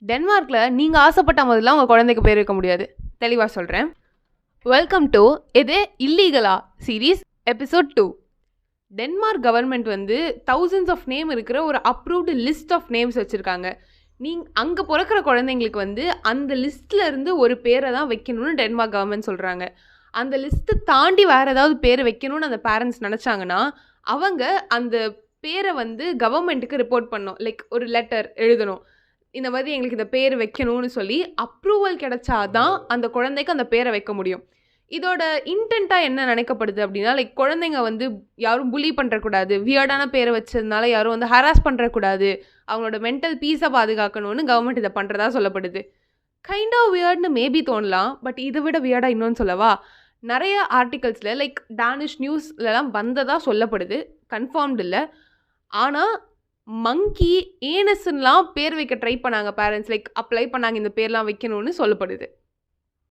டென்மார்க்கில் நீங்கள் ஆசைப்பட்ட மாதிரிலாம் உங்கள் குழந்தைக்கு பேர் வைக்க முடியாது. தெளிவாக சொல்கிறேன். வெல்கம் டு இது இல்லீகலா சீரீஸ் எபிசோட் 2. டென்மார்க் கவர்மெண்ட் வந்து தௌசண்ட்ஸ் ஆஃப் நேம் இருக்கிற ஒரு அப்ரூவ்டு லிஸ்ட் ஆஃப் நேம்ஸ் வச்சுருக்காங்க. அங்கே பிறக்கிற குழந்தைங்களுக்கு வந்து அந்த லிஸ்ட்டில் இருந்து ஒரு பேரை தான் வைக்கணும்னு டென்மார்க் கவர்மெண்ட் சொல்கிறாங்க. அந்த லிஸ்ட்டு தாண்டி வேறு ஏதாவது பேர் வைக்கணும்னு அந்த பேரண்ட்ஸ் நினச்சாங்கன்னா அவங்க அந்த பேரை வந்து கவர்மெண்ட்டுக்கு ரிப்போர்ட் பண்ணணும். லைக் ஒரு லெட்டர் எழுதணும், இந்த மாதிரி எங்களுக்கு இந்த பேர் வைக்கணும்னு சொல்லி அப்ரூவல் கிடைச்சாதான் அந்த குழந்தைக்கு அந்த பேரை வைக்க முடியும். இதோட இன்டென்ட்டாக என்ன நினைக்கப்படுது அப்படின்னா, லைக் குழந்தைங்க வந்து யாரும் புலி பண்ணுறக்கூடாது, வியர்டான பேரை வச்சதுனால யாரும் வந்து ஹராஸ் பண்ணுறக்கூடாது, அவங்களோட மென்டல் பீஸை பாதுகாக்கணும்னு கவர்மெண்ட் இதை பண்ணுறதா சொல்லப்படுது. கைண்ட் ஆஃப் வியர்ட்னு மேபி தோணலாம், பட் இதை விட வியர்டாக இன்னொன்று சொல்லவா, நிறைய ஆர்டிகல்ஸில் லைக் டானிஷ் நியூஸ்லலாம் வந்ததாக சொல்லப்படுது, கன்ஃபார்ம்டு இல்லை. ஆனால் மங்கி ஏனஸ்லாம் பேர் வைக்க ட்ரை பண்ணாங்க பேரண்ட்ஸ், லைக் அப்ளை பண்ணாங்க இந்த பேர்லாம் வைக்கணும்னு சொல்லப்படுது.